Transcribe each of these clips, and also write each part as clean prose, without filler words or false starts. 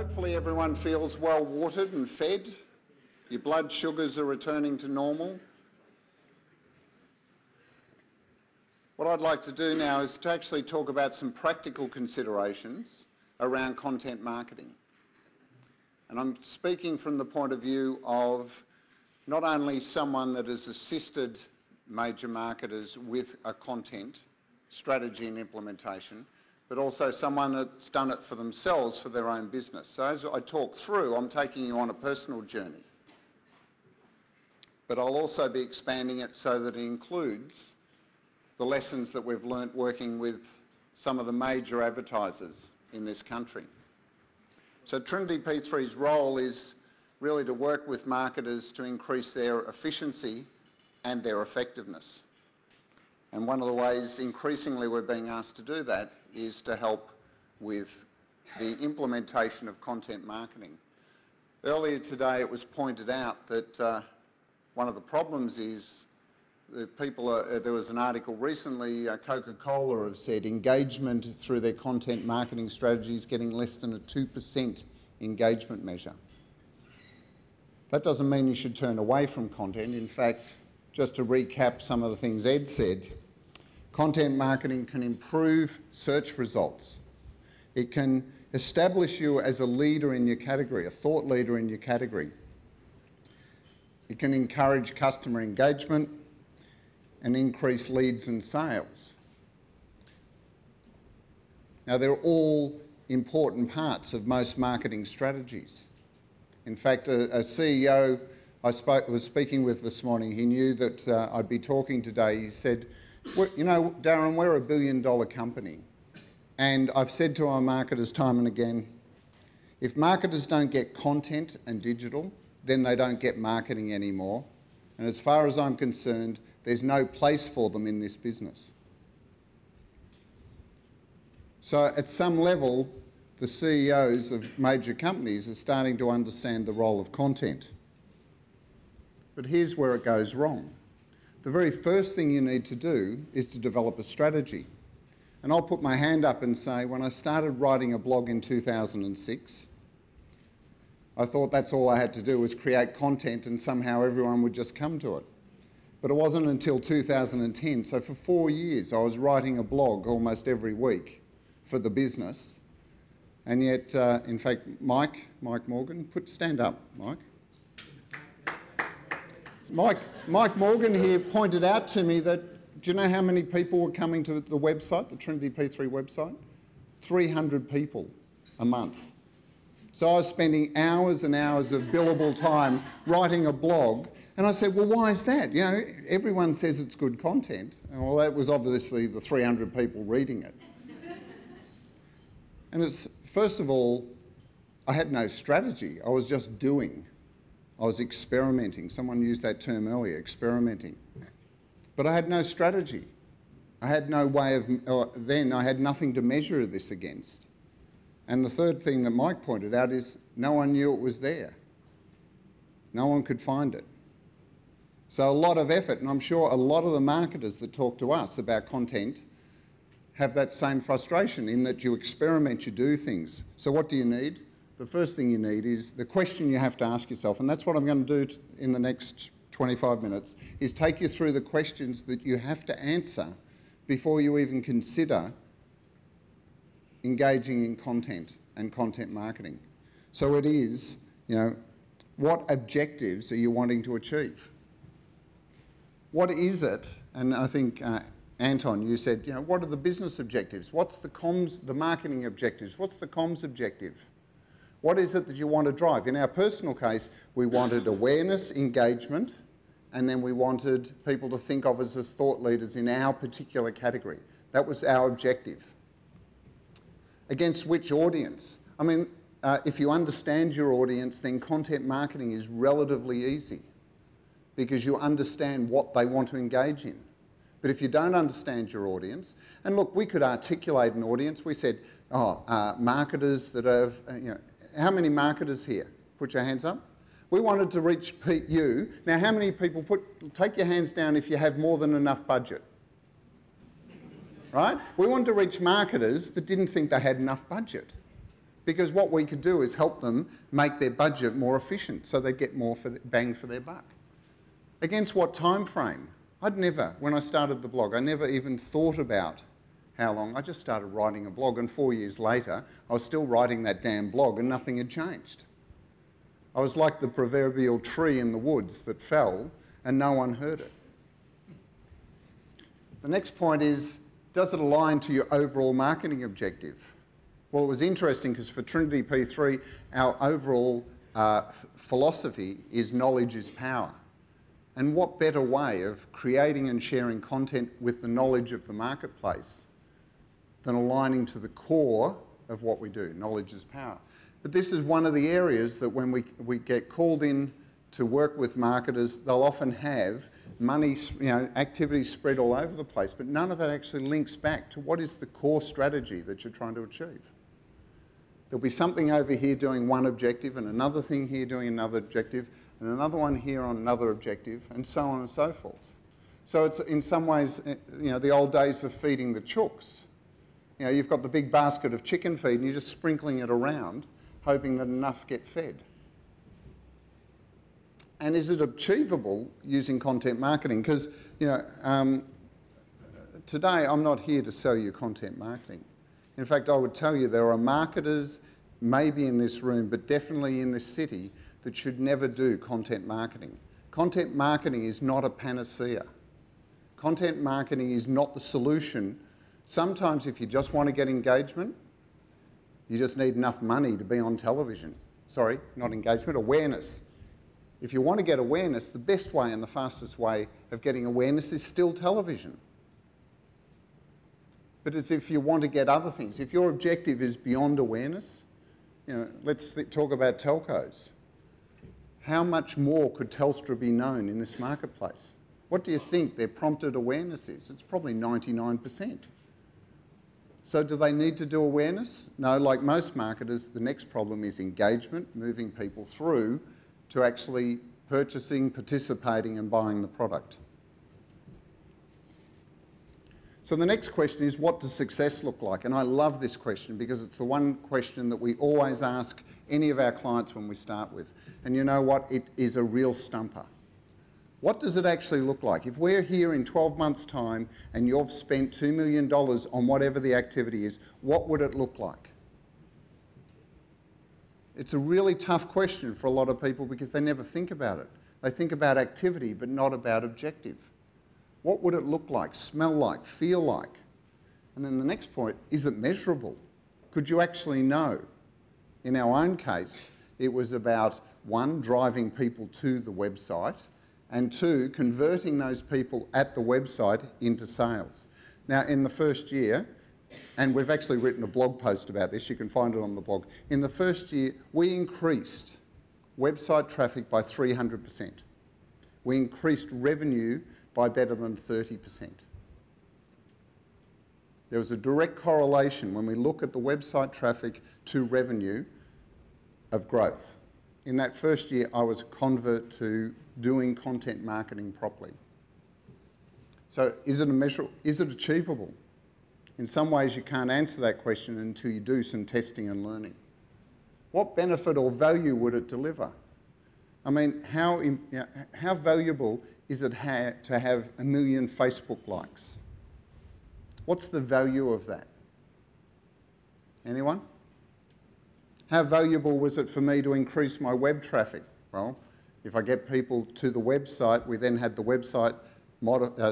Hopefully everyone feels well watered and fed. Your blood sugars are returning to normal. What I'd like to do now is to actually talk about some practical considerations around content marketing. And I'm speaking from the point of view of not only someone that has assisted major marketers with a content strategy and implementation, but also someone that's done it for themselves for their own business. So as I talk through, I'm taking you on a personal journey. But I'll also be expanding it so that it includes the lessons that we've learnt working with some of the major advertisers in this country. So TrinityP3's role is really to work with marketers to increase their efficiency and their effectiveness. And one of the ways increasingly we're being asked to do that is to help with the implementation of content marketing. Earlier today it was pointed out that one of the problems is that there was an article recently, Coca-Cola have said engagement through their content marketing strategies getting less than a 2% engagement measure. That doesn't mean you should turn away from content. In fact, just to recap some of the things Ed said, content marketing can improve search results. It can establish you as a leader in your category, a thought leader in your category. It can encourage customer engagement and increase leads and sales. Now, they're all important parts of most marketing strategies. In fact, a CEO I was speaking with this morning, he knew that I'd be talking today. He said, you know, Darren, we're $1 billion company. And I've said to our marketers time and again, if marketers don't get content and digital, then they don't get marketing anymore. And as far as I'm concerned, there's no place for them in this business. So at some level, the CEOs of major companies are starting to understand the role of content. But here's where it goes wrong. The very first thing you need to do is to develop a strategy. And I'll put my hand up and say, when I started writing a blog in 2006, I thought that's all I had to do was create content and somehow everyone would just come to it. But it wasn't until 2010. So for 4 years, I was writing a blog almost every week for the business. And yet, in fact, Mike Morgan, stand up, Mike. Mike Morgan here pointed out to me that, do you know how many people were coming to the website, the TrinityP3 website? 300 people a month. So I was spending hours and hours of billable time writing a blog, and I said, well, why is that? You know, everyone says it's good content. And well, that was obviously the 300 people reading it. And it's, first of all, I had no strategy. I was just doing. I was experimenting. Someone used that term earlier, experimenting. But I had no strategy. I had no way of, then I had nothing to measure this against. And the third thing that Mike pointed out is no one knew it was there. No one could find it. So a lot of effort, and I'm sure a lot of the marketers that talk to us about content have that same frustration in that you experiment, you do things. So what do you need? The first thing you need is the question you have to ask yourself, and that's what I'm going to do in the next 25 minutes, is take you through the questions that you have to answer before you even consider engaging in content and content marketing. So it is, you know, what objectives are you wanting to achieve? What is it? And I think, Anton, you said, you know, what are the business objectives? What's the marketing objectives? What's the comms objective? What is it that you want to drive? In our personal case, we wanted awareness, engagement, and then we wanted people to think of us as thought leaders in our particular category. That was our objective. Against which audience? I mean, if you understand your audience, then content marketing is relatively easy because you understand what they want to engage in. But if you don't understand your audience, and look, we could articulate an audience. We said, marketers that have, you know, how many marketers here? Put your hands up. We wanted to reach you. Now, how many people take your hands down if you have more than enough budget? Right? We wanted to reach marketers that didn't think they had enough budget. Because what we could do is help them make their budget more efficient so they get more bang for their buck. Against what time frame? I'd never, when I started the blog, I never even thought about how long. I just started writing a blog, and 4 years later, I was still writing that damn blog and nothing had changed. I was like the proverbial tree in the woods that fell and no one heard it. The next point is, does it align to your overall marketing objective? Well, it was interesting because for TrinityP3, our overall philosophy is knowledge is power. And what better way of creating and sharing content with the knowledge of the marketplace than aligning to the core of what we do? Knowledge is power. But this is one of the areas that when we get called in to work with marketers, they'll often have money, activities spread all over the place, but none of it actually links back to what is the core strategy that you're trying to achieve. There'll be something over here doing one objective and another thing here doing another objective and another one here on another objective, and so on and so forth. So it's in some ways, the old days of feeding the chooks. You've got the big basket of chicken feed and you're just sprinkling it around, hoping that enough get fed. And is it achievable using content marketing? Because, today I'm not here to sell you content marketing. In fact, I would tell you there are marketers, maybe in this room, but definitely in this city, that should never do content marketing. Content marketing is not a panacea. Content marketing is not the solution. Sometimes if you just want to get engagement, you just need enough money to be on television. Sorry, not engagement, awareness. If you want to get awareness, the best way and the fastest way of getting awareness is still television. But it's if you want to get other things. If your objective is beyond awareness, let's talk about telcos. How much more could Telstra be known in this marketplace? What do you think their prompted awareness is? It's probably 99%. So do they need to do awareness? No, like most marketers, the next problem is engagement, moving people through to actually purchasing, participating and buying the product. So the next question is, what does success look like? And I love this question because it's the one question that we always ask any of our clients when we start with. And you know what? It is a real stumper. What does it actually look like? If we're here in 12 months' time and you've spent $2 million on whatever the activity is, what would it look like? It's a really tough question for a lot of people because they never think about it. They think about activity but not about objective. What would it look like, smell like, feel like? And then the next point, is it measurable? Could you actually know? In our own case, it was about, one, driving people to the website, and two, converting those people at the website into sales. Now, in the first year, and we've actually written a blog post about this, you can find it on the blog. In the first year, we increased website traffic by 300%. We increased revenue by better than 30%. There was a direct correlation when we look at the website traffic to revenue of growth. In that first year, I was a convert to doing content marketing properly. So is it achievable? In some ways, you can't answer that question until you do some testing and learning. What benefit or value would it deliver? I mean, how valuable is it to have 1 million Facebook likes? What's the value of that? Anyone? How valuable was it for me to increase my web traffic? Well, if I get people to the website, we then had the website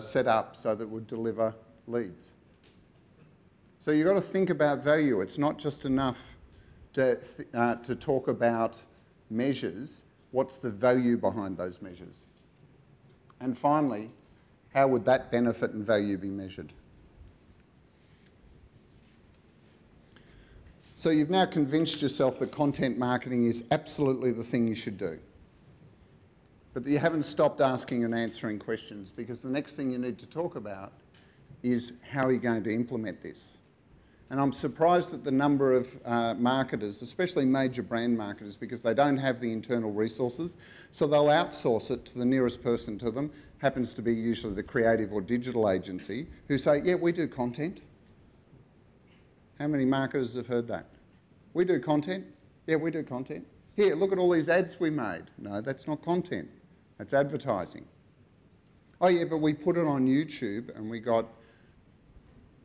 set up so that it would deliver leads. So you've got to think about value. It's not just enough to talk about measures. What's the value behind those measures? And finally, how would that benefit and value be measured? So you've now convinced yourself that content marketing is absolutely the thing you should do. But you haven't stopped asking and answering questions, because the next thing you need to talk about is how are you going to implement this? And I'm surprised at the number of marketers, especially major brand marketers, because they don't have the internal resources, so they'll outsource it to the nearest person to them, happens to be usually the creative or digital agency, who say, yeah, we do content. How many marketers have heard that? We do content. Yeah, we do content. Here, look at all these ads we made. No, that's not content. That's advertising. Oh yeah, but we put it on YouTube and we got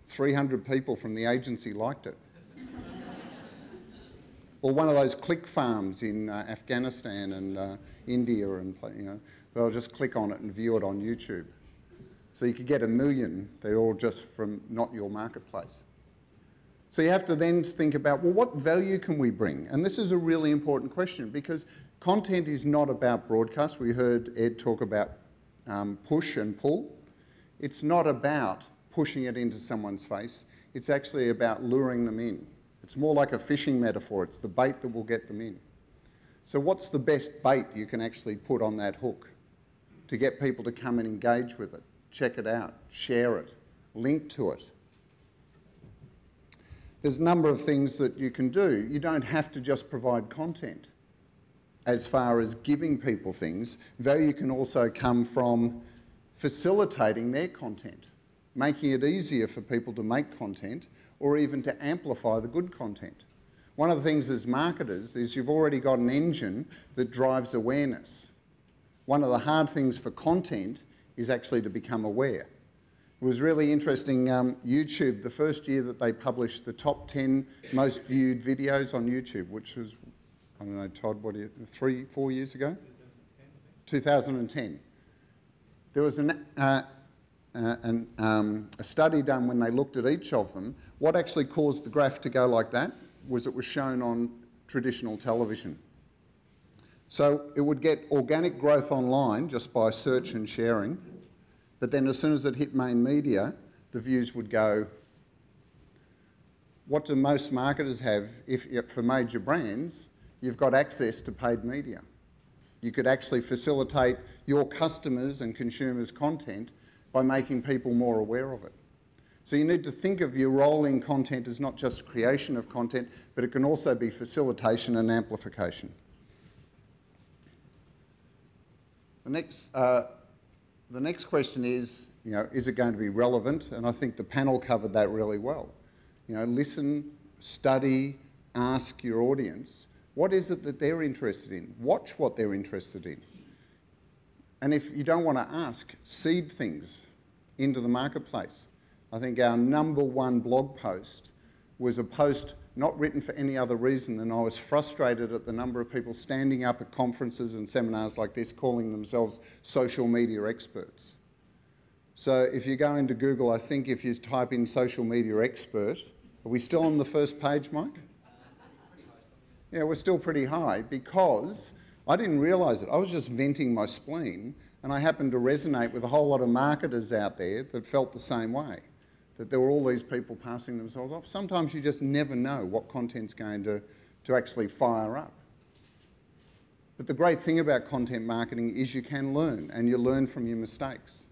300 people from the agency liked it. Or one of those click farms in Afghanistan and India, and they'll just click on it and view it on YouTube. So you could get 1 million, they're all just from not your marketplace. So you have to then think about, well, what value can we bring? And this is a really important question, because content is not about broadcast. We heard Ed talk about push and pull. It's not about pushing it into someone's face. It's actually about luring them in. It's more like a fishing metaphor. It's the bait that will get them in. So what's the best bait you can actually put on that hook to get people to come and engage with it, check it out, share it, link to it? There's a number of things that you can do. You don't have to just provide content. As far as giving people things, value can also come from facilitating their content, making it easier for people to make content, or even to amplify the good content. One of the things as marketers is you've already got an engine that drives awareness. One of the hard things for content is actually to become aware. It was really interesting, YouTube, the first year that they published the top 10 most viewed videos on YouTube, which was, I don't know, Todd, what, 4 years ago? 2010. There was a study done when they looked at each of them. What actually caused the graph to go like that was it was shown on traditional television. So it would get organic growth online just by search and sharing, but then as soon as it hit main media, the views would go. What do most marketers have for major brands? You've got access to paid media. You could actually facilitate your customers' and consumers' content by making people more aware of it. So you need to think of your role in content as not just creation of content, but it can also be facilitation and amplification. The next question is it going to be relevant? And I think the panel covered that really well. Listen, study, ask your audience, what is it that they're interested in? Watch what they're interested in. And if you don't want to ask, seed things into the marketplace. I think our #1 blog post was a post not written for any other reason than I was frustrated at the number of people standing up at conferences and seminars like this calling themselves social media experts. So if you go into Google, I think if you type in social media expert, are we still on the first page, Mike? Yeah, we're still pretty high because I didn't realise it. I was just venting my spleen, and I happened to resonate with a whole lot of marketers out there that felt the same way, that there were all these people passing themselves off. Sometimes you just never know what content's going to actually fire up. But the great thing about content marketing is you can learn, and you learn from your mistakes.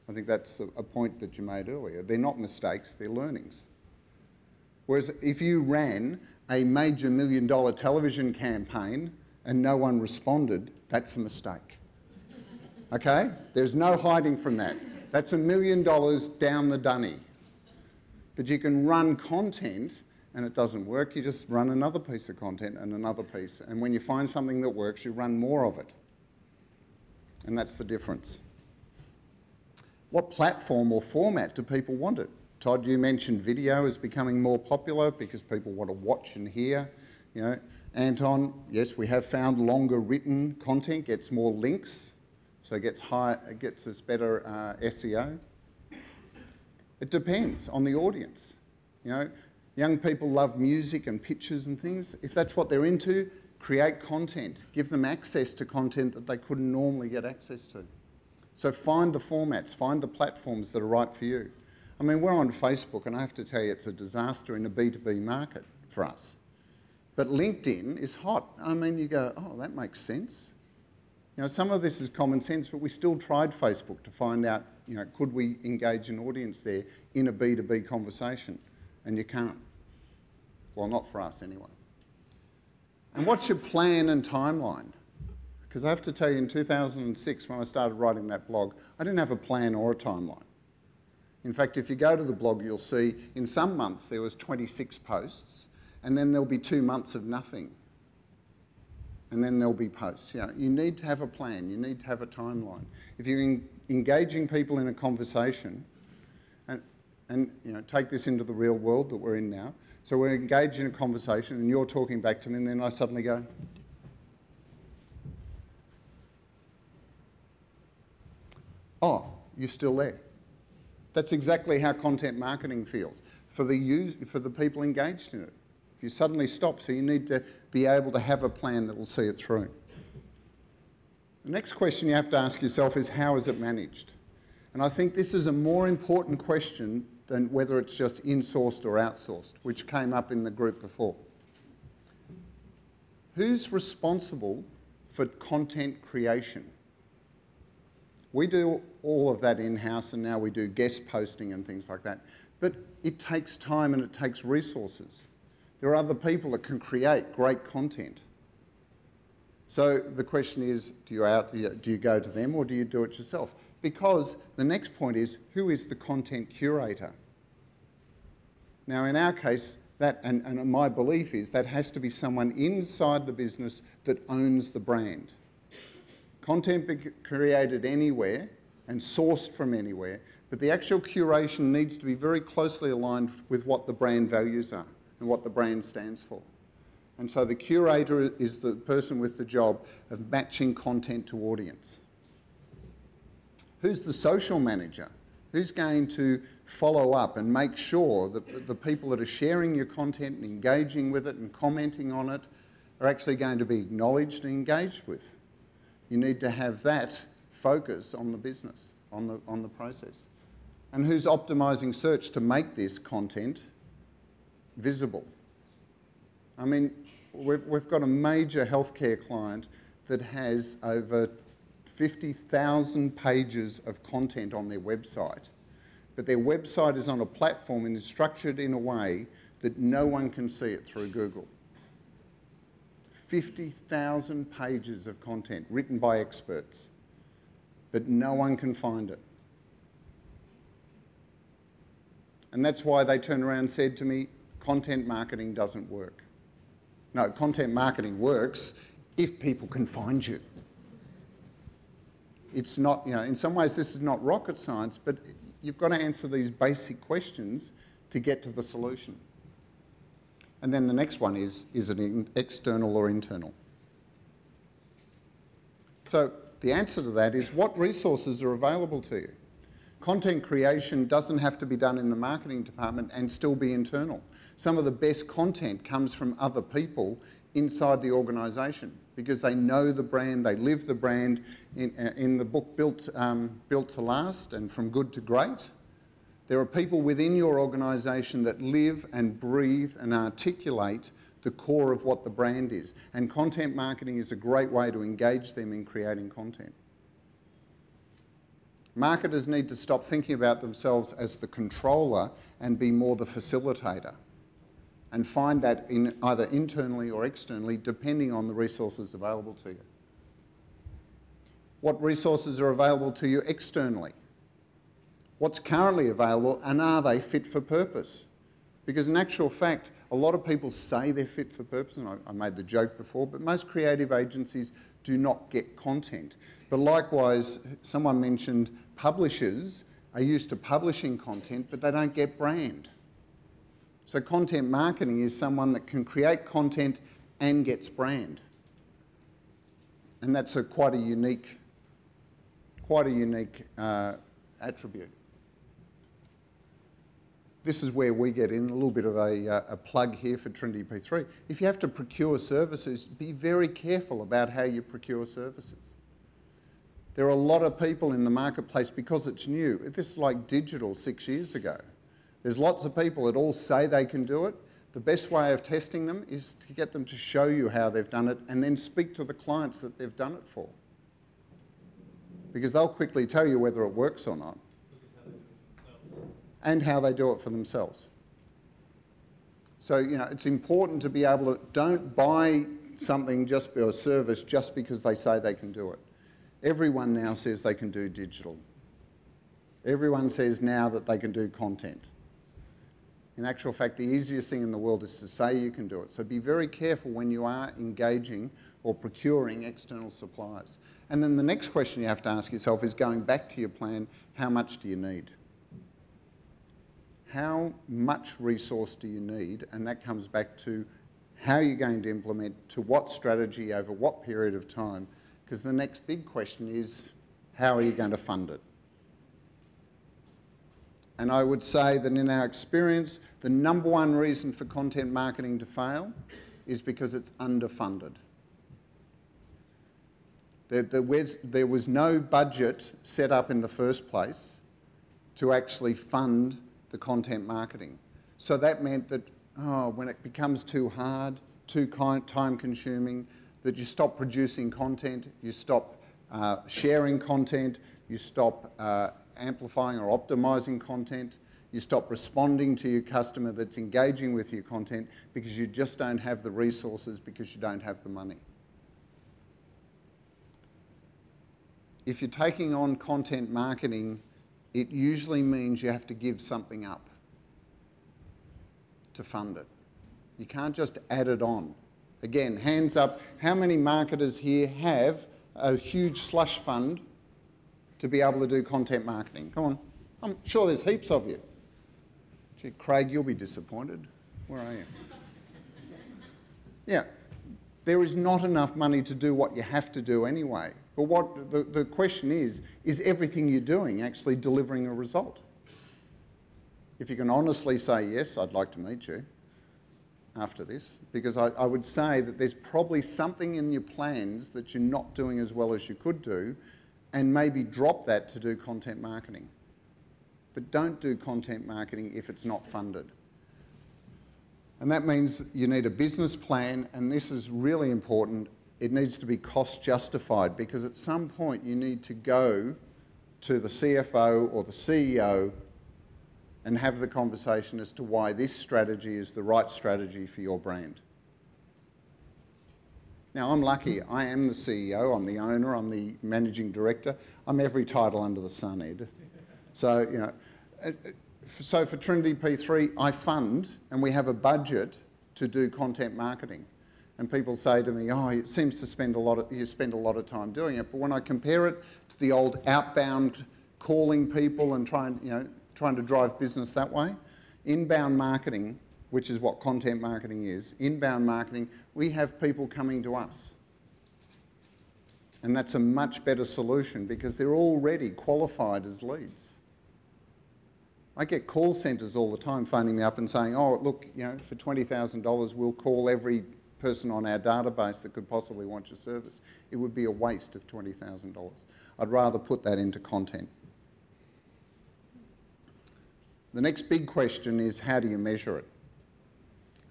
I think that's a point that you made earlier. They're not mistakes, they're learnings. Whereas if you ran a major $1 million television campaign and no one responded, that's a mistake. Okay? There's no hiding from that. That's $1 million down the dunny. But you can run content and it doesn't work, you just run another piece of content and another piece. And when you find something that works, you run more of it. And that's the difference. What platform or format do people want it? Todd, you mentioned video is becoming more popular because people want to watch and hear. Anton, yes, we have found longer written content gets more links, so it gets us better SEO. It depends on the audience. Young people love music and pictures and things. If that's what they're into, create content. Give them access to content that they couldn't normally get access to. So find the formats, find the platforms that are right for you. I mean, we're on Facebook, and I have to tell you, it's a disaster in the B2B market for us. But LinkedIn is hot. I mean, you go, oh, that makes sense. Some of this is common sense, but we still tried Facebook to find out, could we engage an audience there in a B2B conversation? And you can't. Well, not for us anyway. And what's your plan and timeline? Because I have to tell you, in 2006, when I started writing that blog, I didn't have a plan or a timeline. In fact, if you go to the blog, you'll see in some months there was 26 posts, and then there'll be 2 months of nothing. And then there'll be posts. You know, you need to have a plan. You need to have a timeline. If you're engaging people in a conversation, and you know, take this into the real world that we're in now. So we're engaged in a conversation, and you're talking back to me, and then I suddenly go, "Oh, you're still there." That's exactly how content marketing feels for the people engaged in it. If you suddenly stop, so you need to be able to have a plan that will see it through. The next question you have to ask yourself is, how is it managed? And I think this is a more important question than whether it's just insourced or outsourced, which came up in the group before. Who's responsible for content creation? We do all of that in-house, and now we do guest posting and things like that. But it takes time and it takes resources. There are other people that can create great content. So the question is, do you go to them or do you do it yourself? Because the next point is, who is the content curator? Now, in our case, and my belief is that has to be someone inside the business that owns the brand. Content be created anywhere and sourced from anywhere, but the actual curation needs to be very closely aligned with what the brand values are and what the brand stands for. And so the curator is the person with the job of matching content to audience. Who's the social manager? Who's going to follow up and make sure that the people that are sharing your content and engaging with it and commenting on it are actually going to be acknowledged and engaged with? You need to have that focus on the business, on the process. And who's optimizing search to make this content visible? I mean, we've got a major healthcare client that has over 50,000 pages of content on their website, but their website is on a platform and is structured in a way that no one can see it through Google. 50,000 pages of content written by experts, but no one can find it. And that's why they turned around and said to me, content marketing doesn't work. No, content marketing works if people can find you. It's not, you know, in some ways this is not rocket science, but you've got to answer these basic questions to get to the solution. And then the next one is it external or internal? So the answer to that is, what resources are available to you? Content creation doesn't have to be done in the marketing department and still be internal. Some of the best content comes from other people inside the organisation because they know the brand, they live the brand. In the book Built to Last and From Good to Great, there are people within your organisation that live and breathe and articulate the core of what the brand is. And content marketing is a great way to engage them in creating content. Marketers need to stop thinking about themselves as the controller and be more the facilitator, and find that in either internally or externally, depending on the resources available to you. What resources are available to you externally? What's currently available, and are they fit for purpose? Because in actual fact, a lot of people say they're fit for purpose, and I made the joke before, but most creative agencies do not get content. But likewise, someone mentioned publishers are used to publishing content, but they don't get brand. So content marketing is someone that can create content and gets brand. And that's quite a unique attribute. This is where we get in, a little bit of a plug here for TrinityP3. If you have to procure services, be very careful about how you procure services. There are a lot of people in the marketplace, because it's new. This is like digital 6 years ago. There's lots of people that all say they can do it. The best way of testing them is to get them to show you how they've done it and then speak to the clients that they've done it for. Because they'll quickly tell you whether it works or not. And how they do it for themselves. So, you know, it's important to be able to, don't buy something or a service just because they say they can do it. Everyone now says they can do digital. Everyone says now that they can do content. In actual fact, the easiest thing in the world is to say you can do it. So be very careful when you are engaging or procuring external suppliers. And then the next question you have to ask yourself is, going back to your plan, how much do you need? How much resource do you need? And that comes back to how you're going to implement, to what strategy, over what period of time. Because the next big question is, how are you going to fund it? And I would say that in our experience, the number one reason for content marketing to fail is because it's underfunded. There was no budget set up in the first place to actually fund the content marketing. So that meant that, when it becomes too hard, too time-consuming, that you stop producing content, you stop sharing content, you stop amplifying or optimizing content, you stop responding to your customer that's engaging with your content because you just don't have the resources, because you don't have the money. If you're taking on content marketing, it usually means you have to give something up to fund it. You can't just add it on. Again, hands up, how many marketers here have a huge slush fund to be able to do content marketing? Come on. I'm sure there's heaps of you. Gee, Craig, you'll be disappointed. Where are you? Yeah, there is not enough money to do what you have to do anyway. But what the question is everything you're doing actually delivering a result? If you can honestly say, yes, I'd like to meet you after this, because I would say that there's probably something in your plans that you're not doing as well as you could do, and maybe drop that to do content marketing. But don't do content marketing if it's not funded. And that means you need a business plan, and this is really important. It needs to be cost justified, because at some point you need to go to the CFO or the CEO and have the conversation as to why this strategy is the right strategy for your brand. Now, I'm lucky. I am the CEO, I'm the owner, I'm the managing director. I'm every title under the sun, Ed. So, you know, so for TrinityP3, I fund, and we have a budget to do content marketing. And people say to me, oh, it seems to you spend a lot of time doing it. But when I compare it to the old outbound calling people and trying to drive business that way, inbound marketing, which is what content marketing is, inbound marketing, we have people coming to us. And that's a much better solution because they're already qualified as leads. I get call centres all the time phoning me up and saying, oh, look, for $20,000 we'll call every person on our database that could possibly want your service. It would be a waste of $20,000. I'd rather put that into content. The next big question is, how do you measure it?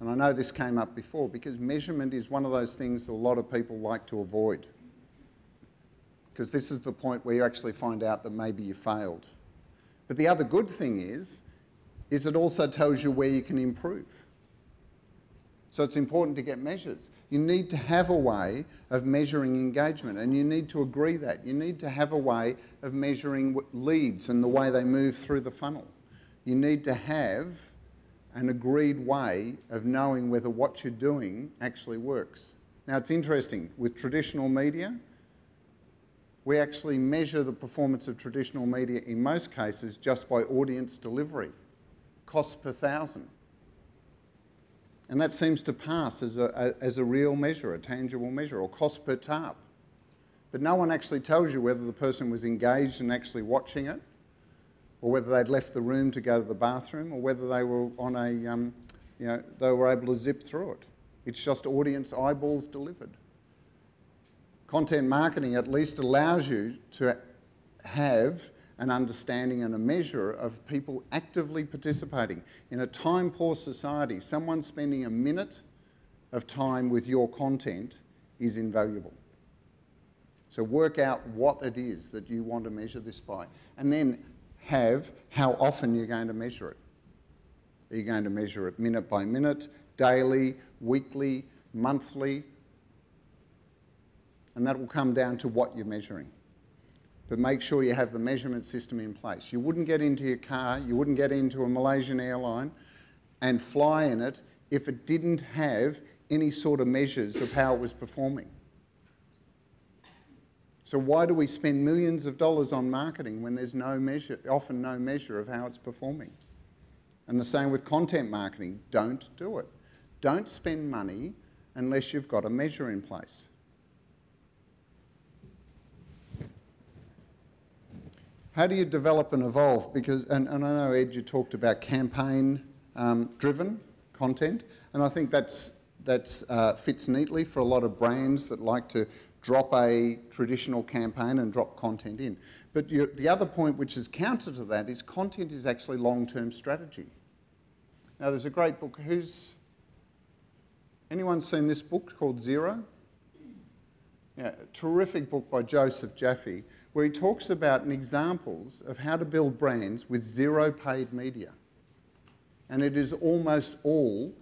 And I know this came up before, because measurement is one of those things that a lot of people like to avoid, because this is the point where you actually find out that maybe you failed. But the other good thing is it also tells you where you can improve. So it's important to get measures. You need to have a way of measuring engagement, and you need to agree that. You need to have a way of measuring leads and the way they move through the funnel. You need to have an agreed way of knowing whether what you're doing actually works. Now, it's interesting. With traditional media, we actually measure the performance of traditional media in most cases just by audience delivery, cost per thousand. And that seems to pass as a real measure, a tangible measure, or cost per TARP. But no one actually tells you whether the person was engaged and actually watching it, or whether they'd left the room to go to the bathroom, or whether they were on they were able to zip through it. It's just audience eyeballs delivered. Content marketing at least allows you to have an understanding and a measure of people actively participating. In a time-poor society, someone spending a minute of time with your content is invaluable. So work out what it is that you want to measure this by, and then have how often you're going to measure it. Are you going to measure it minute by minute, daily, weekly, monthly? And that will come down to what you're measuring. But make sure you have the measurement system in place. You wouldn't get into your car, you wouldn't get into a Malaysian airline and fly in it if it didn't have any sort of measures of how it was performing. So why do we spend millions of dollars on marketing when there's no measure, often no measure of how it's performing? And the same with content marketing. Don't do it. Don't spend money unless you've got a measure in place. How do you develop and evolve? Because, and I know, Ed, you talked about campaign-driven content, and I think that's fits neatly for a lot of brands that like to drop a traditional campaign and drop content in. But the other point which is counter to that is content is actually long-term strategy. Now, there's a great book. Anyone seen this book called Zero? Yeah, a terrific book by Joseph Jaffe, where he talks about examples of how to build brands with zero paid media. And it is almost all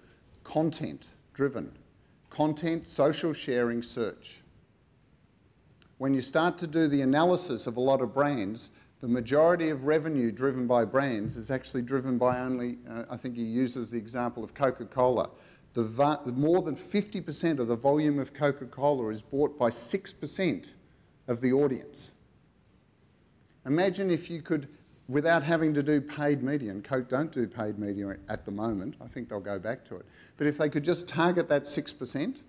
content-driven. Content, social sharing, search. When you start to do the analysis of a lot of brands, the majority of revenue driven by brands is actually driven by only, I think he uses the example of Coca-Cola. More than 50% of the volume of Coca-Cola is bought by 6% of the audience. Imagine if you could, without having to do paid media, and Coke don't do paid media at the moment, I think they'll go back to it, but if they could just target that 6%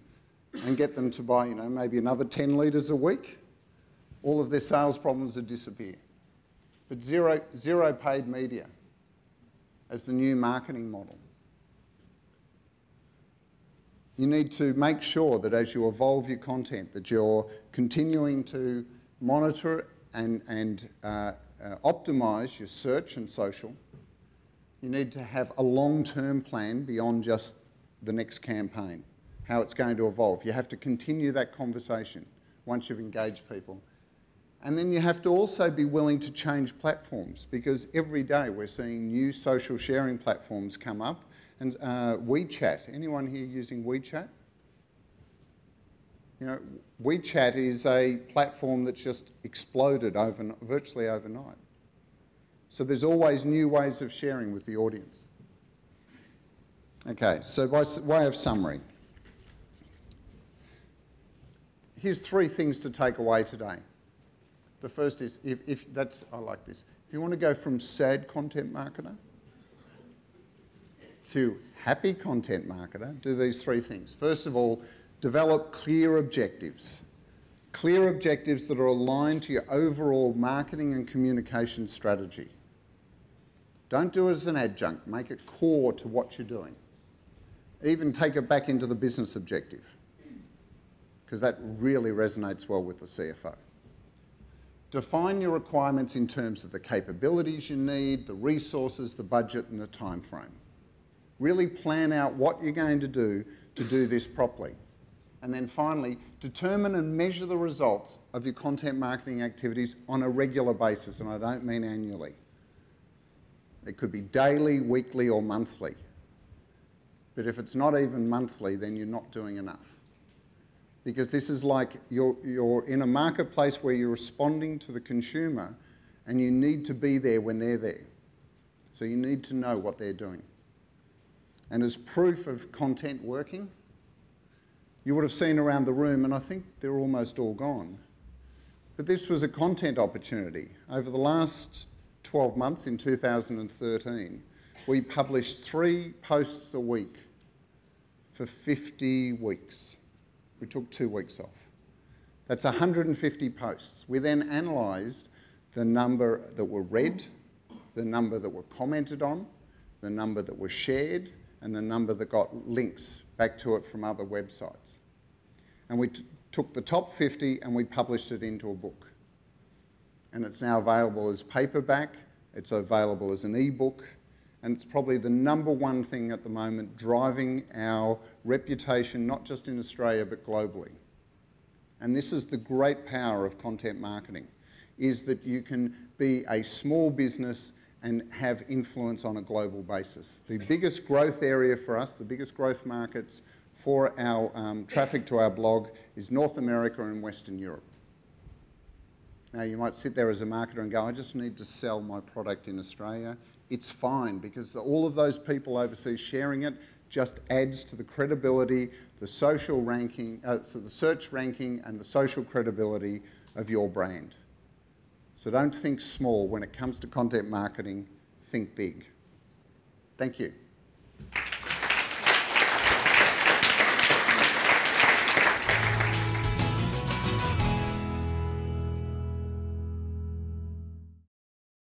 and get them to buy, you know, maybe another 10 litres a week, all of their sales problems would disappear. But zero paid media as the new marketing model. You need to make sure that as you evolve your content, that you're continuing to monitor and optimise your search and social. You need to have a long-term plan beyond just the next campaign, how it's going to evolve. You have to continue that conversation once you've engaged people. And then you have to also be willing to change platforms, because every day we're seeing new social sharing platforms come up. And WeChat, anyone here using WeChat? You know, WeChat is a platform that's just exploded virtually overnight. So there's always new ways of sharing with the audience. Okay, so by way of summary, here's 3 things to take away today. The first is, I like this. If you want to go from sad content marketer to happy content marketer, do these 3 things. First of all, develop clear objectives. Clear objectives that are aligned to your overall marketing and communication strategy. Don't do it as an adjunct. Make it core to what you're doing. Even take it back into the business objective, because that really resonates well with the CFO. Define your requirements in terms of the capabilities you need, the resources, the budget, and the time frame. Really plan out what you're going to do this properly. And then finally, determine and measure the results of your content marketing activities on a regular basis, and I don't mean annually. It could be daily, weekly, or monthly. But if it's not even monthly, then you're not doing enough. Because this is like you're in a marketplace where you're responding to the consumer, and you need to be there when they're there. So you need to know what they're doing. And as proof of content working, you would have seen around the room, and I think they're almost all gone, but this was a content opportunity. Over the last 12 months, in 2013, we published 3 posts a week for 50 weeks. We took 2 weeks off. That's 150 posts. We then analysed the number that were read, the number that were commented on, the number that were shared, and the number that got links back to it from other websites. And we took the top 50 and we published it into a book. And it's now available as paperback, it's available as an e-book, and it's probably the #1 thing at the moment driving our reputation, not just in Australia, but globally. And this is the great power of content marketing, is that you can be a small business and have influence on a global basis. The biggest growth area for us, the biggest growth markets for our traffic to our blog is North America and Western Europe. Now, you might sit there as a marketer and go, I just need to sell my product in Australia. it's fine, because all of those people overseas sharing it just adds to the credibility, the social ranking, so the search ranking and the social credibility of your brand. So don't think small when it comes to content marketing, think big. Thank you.